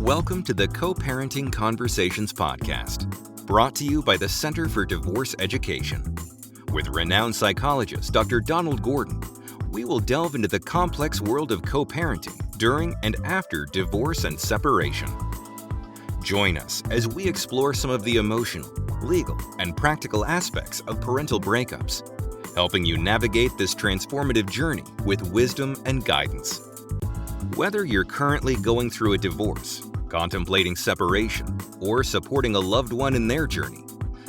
Welcome to the Co-Parenting Conversations podcast, brought to you by the Center for Divorce Education. With renowned psychologist Dr. Donald Gordon, we will delve into the complex world of co-parenting during and after divorce and separation. Join us as we explore some of the emotional, legal, and practical aspects of parental breakups, helping you navigate this transformative journey with wisdom and guidance. Whether you're currently going through a divorce, contemplating separation, or supporting a loved one in their journey,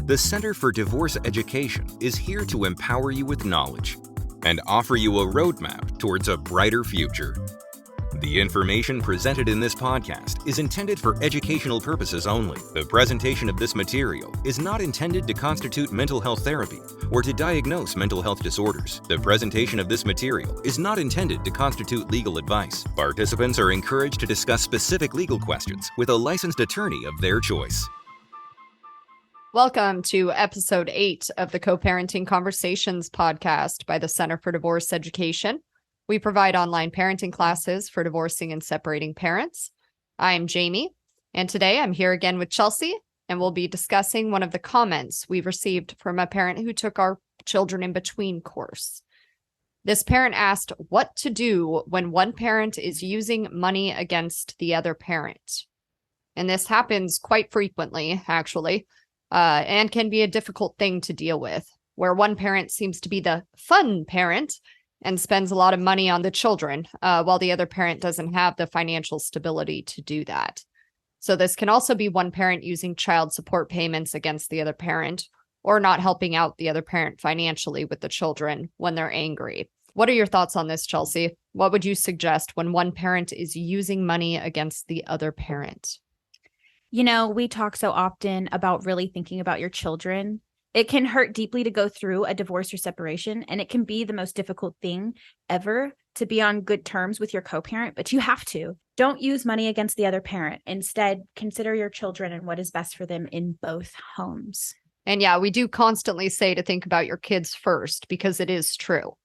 the Center for Divorce Education is here to empower you with knowledge and offer you a roadmap towards a brighter future. The information presented in this podcast is intended for educational purposes only. The presentation of this material is not intended to constitute mental health therapy or to diagnose mental health disorders. The presentation of this material is not intended to constitute legal advice. Participants are encouraged to discuss specific legal questions with a licensed attorney of their choice. Welcome to episode 8 of the Co-Parenting Conversations podcast by the Center for Divorce Education. We provide online parenting classes for divorcing and separating parents. I'm Jamie, and today I'm here again with Chelsea, and we'll be discussing one of the comments we've received from a parent who took our Children in Between course. This parent asked what to do when one parent is using money against the other parent. And this happens quite frequently, actually, and can be a difficult thing to deal with, where one parent seems to be the fun parent and spends a lot of money on the children, while the other parent doesn't have the financial stability to do that. So this can also be one parent using child support payments against the other parent, or not helping out the other parent financially with the children when they're angry. What are your thoughts on this, Chelsea? What would you suggest when one parent is using money against the other parent? You know, we talk so often about really thinking about your children. It can hurt deeply to go through a divorce or separation, and it can be the most difficult thing ever to be on good terms with your co-parent, but you have to. Don't use money against the other parent. Instead, consider your children and what is best for them in both homes. And yeah, we do constantly say to think about your kids first, because it is true.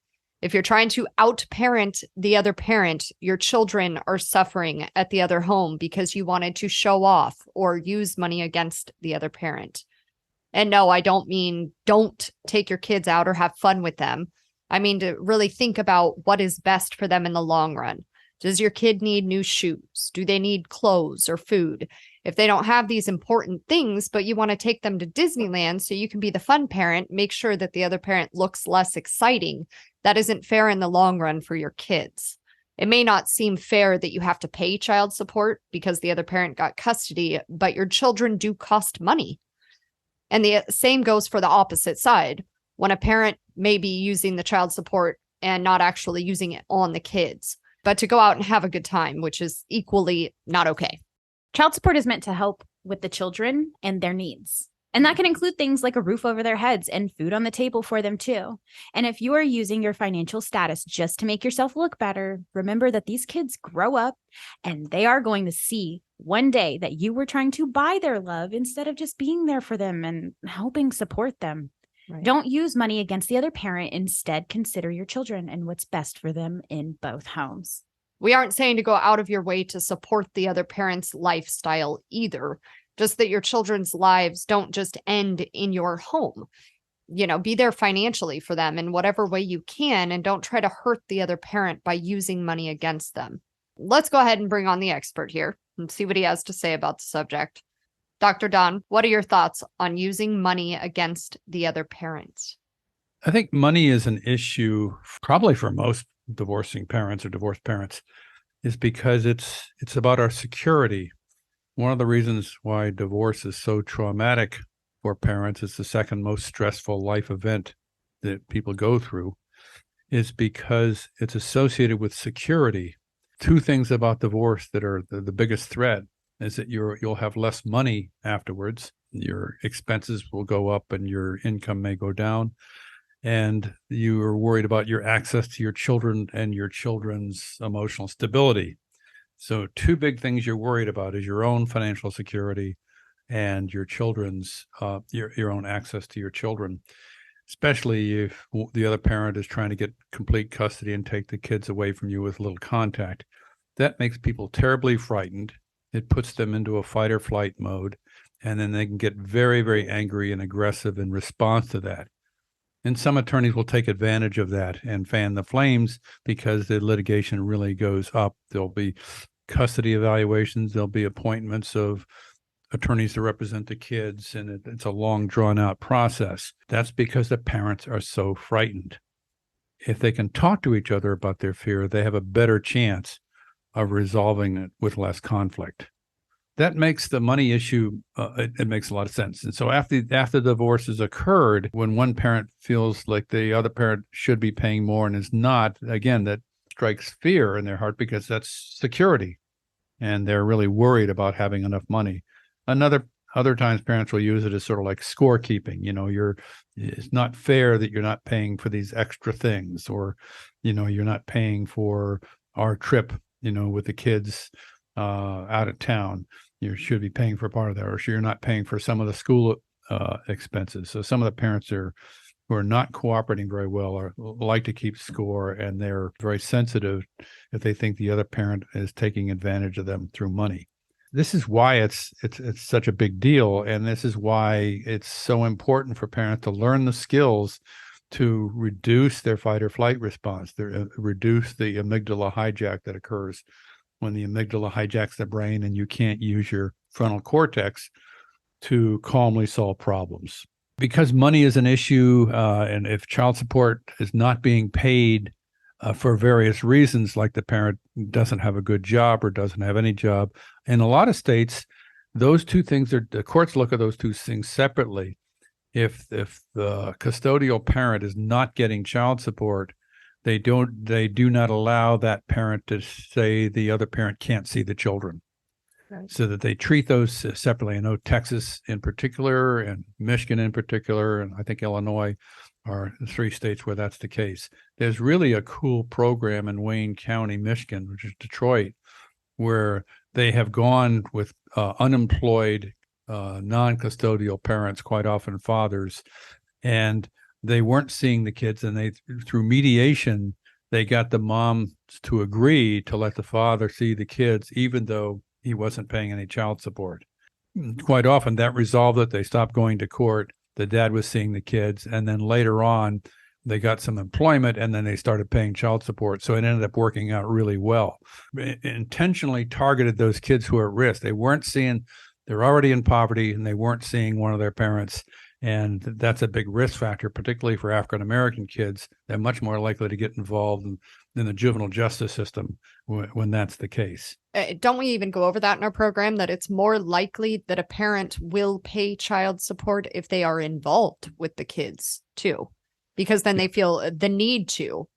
If you're trying to out-parent the other parent, your children are suffering at the other home because you wanted to show off or use money against the other parent. And no, I don't mean don't take your kids out or have fun with them. I mean to really think about what is best for them in the long run. Does your kid need new shoes? Do they need clothes or food? If they don't have these important things, but you want to take them to Disneyland so you can be the fun parent, make sure that the other parent looks less exciting. That isn't fair in the long run for your kids. It may not seem fair that you have to pay child support because the other parent got custody, but your children do cost money. And the same goes for the opposite side, when a parent may be using the child support and not actually using it on the kids, but to go out and have a good time, which is equally not okay. Child support is meant to help with the children and their needs. And that can include things like a roof over their heads and food on the table for them too. And if you are using your financial status just to make yourself look better, remember that these kids grow up and they are going to see one day that you were trying to buy their love instead of just being there for them and helping support them. Right. Don't use money against the other parent. Instead, consider your children and what's best for them in both homes. We aren't saying to go out of your way to support the other parent's lifestyle either. Just that your children's lives don't just end in your home. You know, be there financially for them in whatever way you can, and don't try to hurt the other parent by using money against them. Let's go ahead and bring on the expert here and see what he has to say about the subject. Dr. Don, what are your thoughts on using money against the other parents? I think money is an issue probably for most divorcing parents or divorced parents, is because it's about our security. One of the reasons why divorce is so traumatic for parents, it's the second most stressful life event that people go through, is because it's associated with security. Two things about divorce that are the biggest threat is that you'll have less money afterwards. Your expenses will go up and your income may go down. And you are worried about your access to your children and your children's emotional stability. So two big things you're worried about is your own financial security and your children's, your own access to your children, especially if the other parent is trying to get complete custody and take the kids away from you with little contact. That makes people terribly frightened. It puts them into a fight or flight mode, and then they can get very, very angry and aggressive in response to that. And some attorneys will take advantage of that and fan the flames because the litigation really goes up. There'll be custody evaluations. There'll be appointments of attorneys to represent the kids, and it's a long, drawn-out process. That's because the parents are so frightened. If they can talk to each other about their fear, they have a better chance of resolving it with less conflict. That makes the money issue, it makes a lot of sense. And so after divorce has occurred, when one parent feels like the other parent should be paying more and is not, again, that strikes fear in their heart because that's security. And they're really worried about having enough money. Other times parents will use it as sort of like scorekeeping. It's not fair that you're not paying for these extra things, or, you're not paying for our trip, with the kids out of town. You should be paying for part of that, or you're not paying for some of the school expenses. So some of the parents who are not cooperating very well like to keep score, and they're very sensitive if they think the other parent is taking advantage of them through money. This is why it's such a big deal, and this is why it's so important for parents to learn the skills to reduce their fight or flight response, reduce the amygdala hijack that occurs when the amygdala hijacks the brain and you can't use your frontal cortex to calmly solve problems. Because money is an issue, and if child support is not being paid for various reasons, like the parent doesn't have a good job or doesn't have any job, in a lot of states, those two things the courts look at those two things separately. If the custodial parent is not getting child support, they do not allow that parent to say the other parent can't see the children. Right. So that they treat those separately. I know Texas in particular and Michigan in particular, and I think Illinois are the three states where that's the case. There's really a cool program in Wayne County, Michigan, which is Detroit, where they have gone with unemployed non-custodial parents, quite often fathers, and they weren't seeing the kids, and through mediation, they got the moms to agree to let the father see the kids, even though he wasn't paying any child support. Quite often that resolved it. They stopped going to court. The dad was seeing the kids, and then later on, they got some employment, and then they started paying child support. So it ended up working out really well. It intentionally targeted those kids who are at risk. They're already in poverty, and they weren't seeing one of their parents. And that's a big risk factor, particularly for African-American kids. They're much more likely to get involved in the juvenile justice system when that's the case. Don't we even go over that in our program, that it's more likely that a parent will pay child support if they are involved with the kids too, because then they feel the need to.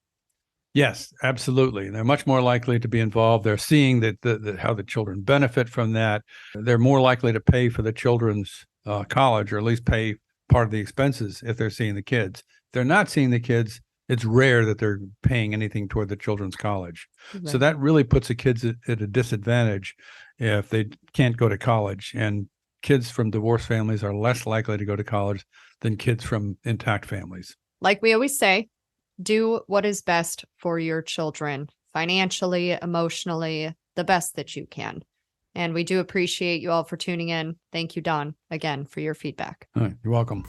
Yes, absolutely. They're much more likely to be involved. They're seeing that how the children benefit from that. They're more likely to pay for the children's college, or at least pay part of the expenses if they're seeing the kids. If they're not seeing the kids, it's rare that they're paying anything toward the children's college. Right. So that really puts the kids at a disadvantage if they can't go to college. And kids from divorced families are less likely to go to college than kids from intact families. Like we always say, do what is best for your children, financially, emotionally, the best that you can. And we do appreciate you all for tuning in. Thank you, Don, again, for your feedback. All right, you're welcome.